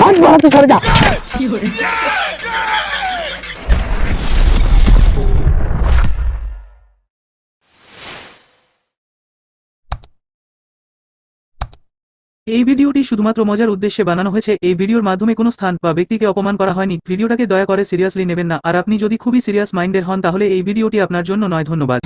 হাত বাড়াতে সরে যা। এই ভিডিওটি শুধুমাত্র মজার উদ্দেশ্যে বানানো হয়েছে। এই ভিডিওর মাধ্যমে কোনো স্থান বা ব্যক্তিকে অপমান করা হয়নি। ভিডিওটাকে দয়া করে সিরিয়াসলি নেবেন না। আর আপনি যদি খুবই সিরিয়াস মাইন্ডের হন তাহলে এই ভিডিওটি আপনার জন্য নয়। ধন্যবাদ।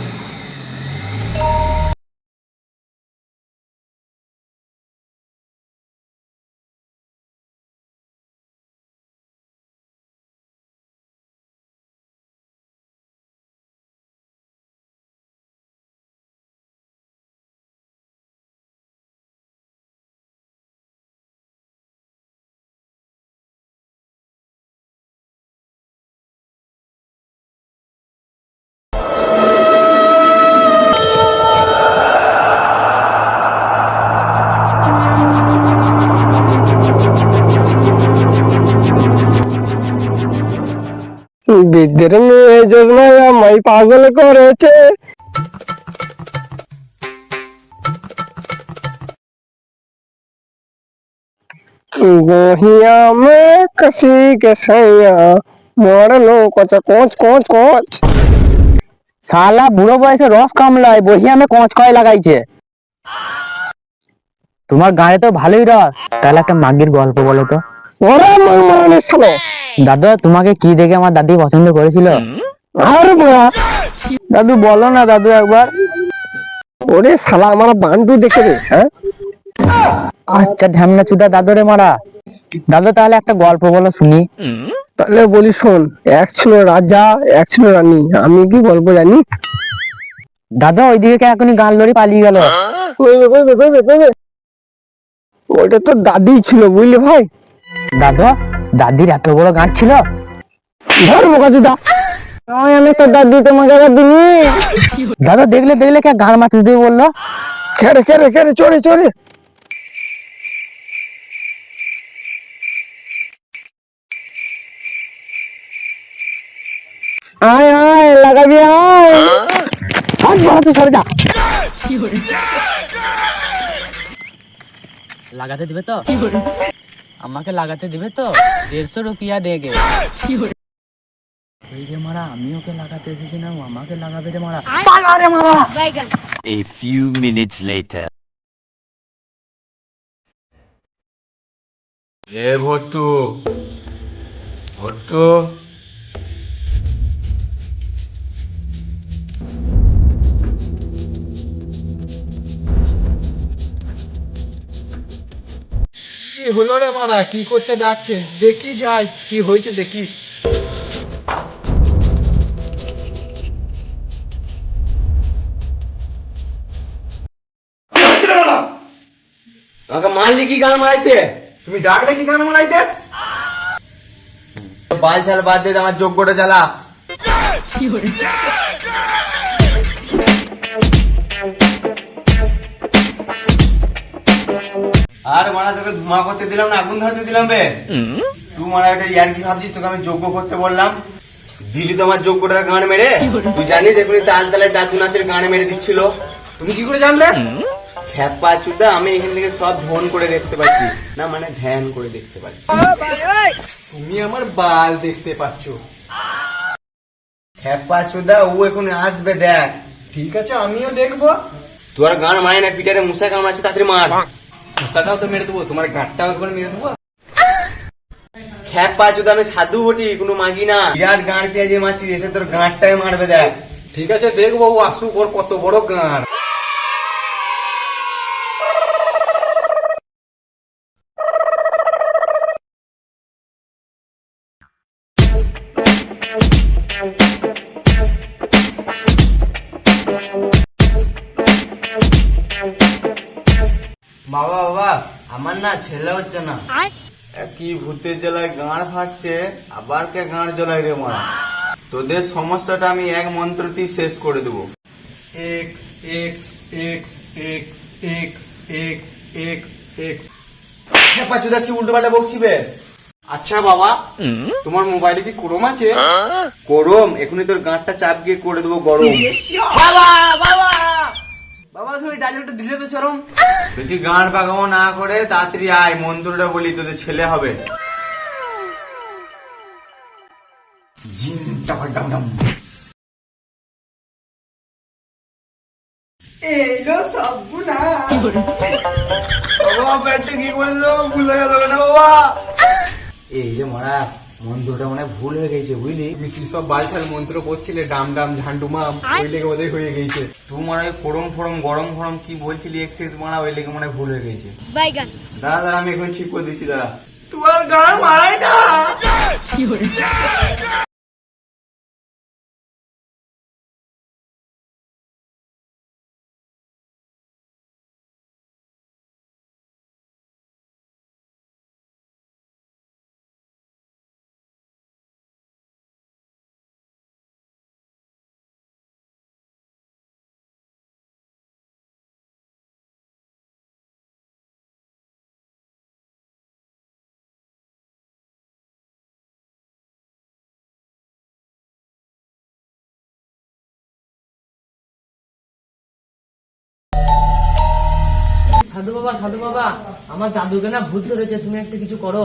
বিদ্যের মেয়ে যোজনায় আমায় পাগল করেছে। गोहिया में कसी के सैया मरलो कच कोच कोच कोच। শালা বুড়ো বয়সে রস কামলায় বহিয়া আমি কোঁচ কয় লাগাইছে। তোমার গায়ে তো ভালোই রস, তাহলে একটা মাগির গল্প বলো তো। ওরে মারমারানি শালো। দাদু, তোমাকে কি দেখে আমার দাদি পছন্দ করেছিল? আরে বড়া, দাদু বলো না দাদু একবার। ওরে শালা আমার বান্ধু দেখে রে। হ্যাঁ আচ্ছা ঢ্যামনা চুদা দাদু রে মারা। দাদু তাহলে একটা গল্প বলো শুনি। তাহলে বলি শোন, এক ছিল রাজা, এক ছিল রানী। আমি কি গল্প জানি? দাদু ওইদিকে এখনই গান লড়ি পালিয়ে গেল। কইবে কইবে কইবে কইবে। ওটা তো দাদি ছিল বুঝলি ভাই। দাদু, দাদির এত বড় গাঁট ছিল? ধর বোকা চুদা। আমি তো দাদি তোমাকে দিনি। দাদু দেখলে দেখলে কে গান মারতে দিয়ে বললো। খেরে খেরে খেরে চড়ে চড়ে। আয় আয় লাগাবি আয়। হাত বাড়াতে সরে যা। লাগাতে দিবে তো? আমাকে লাগাতে দিবে তো? 150 রুপিয়া দেগে। এই রে মারা, আমি ওকে লাগাতে এসেছি না, ও আমাকে লাগাবে রে মারা। পালা রে মারা। A few minutes later. এ ভট্টু, ভট্টু, কি হলো রে মারা? কি করতে ডাকছে? দেখি যাই কি হয়েছে দেখি। তোমাকে মারলি কি গান মারাইতে? তুমি ডাকলে কি গান মারাইতে? বাল চাল বাদ দে, আমার যোগ্যটা চালা। আর মারা তোকে ধুমা করতে দিলাম না, আগুন ধরতে দিলাম বে? তুই মারা এটা ইয়ার কি ভাবছিস? তোকে আমি যোগ্য করতে বললাম, দিলি তো আমার যোগ্যটার গান মেরে। তুই জানিস এখনই তাল তালায় দাদু নাচের গান মেরে দিচ্ছিল। তুমি কি করে জানলে? খ্যাপা চুদা, আমি এখান থেকে সব ধ্যান করে দেখতে পাচ্ছি না, মানে ধ্যান করে দেখতে পাচ্ছি। তুমি আমার বাল দেখতে পাচ্ছ। খ্যাপা চুদা, ও এখন আসবে দেখ। ঠিক আছে, আমিও দেখবো। তোর গান মারে না, পিটারে মুসা কামড়াচ্ছে, তাড়াতাড়ি মার। মুসাটাও তো মেরে দেবো, তোমার গাঁটটাও এখন মেরে দেবো। খ্যাপা চুদা, আমি সাধু বটি, কোনো মাগি না। বিরাট গাঁট পেঁয়াজে মারছি, এসে তোর গাঁটটাই মারবে দেখ। ঠিক আছে, দেখবো ও আসুক, ওর কত বড় গাঁট। বাবা বাবা, আমার না ছেলে হচ্ছে না। কি ভূতের জ্বালায় গাঁড় ফাটছে, আবার কে গাঁড় জ্বলায় রে মারা। তোদের সমস্যাটা আমি এক মন্ত্রতেই শেষ করে দেবো। X x x x x x x x. হ্যাঁ পাচুদা, কি উল্টো পাল্টা বকছিবে? আচ্ছা বাবা, তোমার মোবাইলে কি ক্রোম আছে? ক্রোম? এখনই তোর গাঁটটা চাপ গিয়ে করে দেবো গরম। বাবা বাবা বাবা, তুমি ডায়লগটা দিলে তো চরম। বেশি গান পাকাবো না করে তাড়াতাড়ি আয়, মন্ত্রটা বলি, তোদের ছেলে হবে। জিন টাকা ডাম ডাম। এইলো সাবুনা বাবা পেটে কি করলো, ভুল হয়ে গেল না বাবা। এই যে মারা মন্ত্রটা মানে ভুল হয়ে গেছে বুঝলি, সব বালছাল মন্ত্র পড়ছিলে ডাম ডাম ঝান্ডু মাম, ওই লেগে ওদের হয়ে গেছে। তুই মানে ফোরম ফোরম গরম ফরম কি বলছিলি এক্সেস মারা, ওই লেগে মানে ভুল হয়ে গেছে। দাঁড়া দাঁড়া আমি এখন ঠিক করে দিচ্ছি, দাঁড়া। তোমার গান মারাই না। সাধু বাবা আমার দাদুকে না ভূত ধরেছে, তুমি একটা কিছু করো।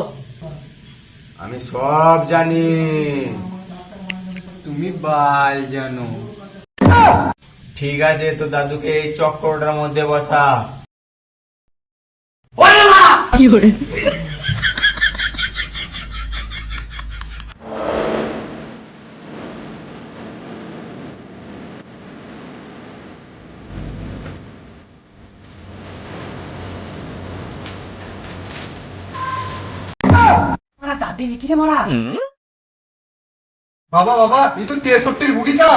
আমি সব জানি, তুমি বাল জানো। ঠিক আছে, তো দাদুকে এই চক্করটার মধ্যে বসা। বাবা বাবা এই তো 63 বুড়িটা।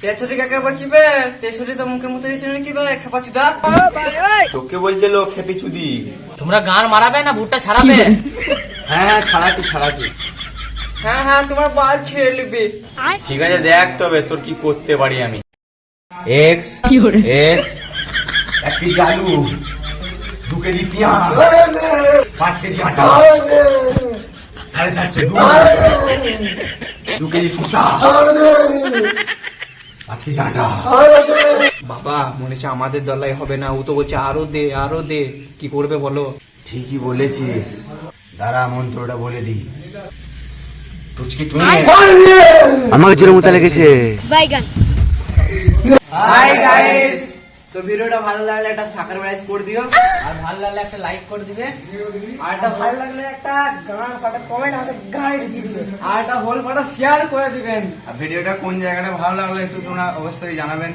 63 কাকে বলছিবে? 63 তো মুখে মুখে দিয়েছিল নাকি ভাই খেপাচুদা? তোকে বলছে লোক খেপি চুদি। তোমরা গান মারাবে না ভূতটা ছাড়াবে? হ্যাঁ হ্যাঁ ছাড়াচ্ছি ছাড়াচ্ছি। হ্যাঁ তোমার বাল ছেড়ে নিবে। ঠিক আছে দেখ তবে তোর কি করতে পারি আমি। এক্স এক্স 1 কেজি আলু, 2 কেজি পেঁয়াজ, 5 কেজি আটা, 750 দুধ, 2 কেজি শসা, 5 কেজি আটা। বাবা মনে হচ্ছে আমাদের দলাই হবে না, ও তো বলছে আরো দে, কি করবে বলো? ঠিকই বলেছিস, দাঁড়া মন্ত্রটা বলে দি। টুচকি টুনি আমাকে জোরে মতো লেগেছে। হাই গাইস, তো ভিডিওটা ভালো লাগলে একটা সাবস্ক্রাইব করে দিও, আর ভালো লাগলে একটা লাইক করে দিবে, আর এটা ভালো লাগলে একটা গান ফাটা কমেন্ট আমাদের গাইড দিবে, আর একটা হোল ফাটা শেয়ার করে দিবেন। আর ভিডিওটা কোন জায়গাটা ভালো লাগলো একটু তোমরা অবশ্যই জানাবেন।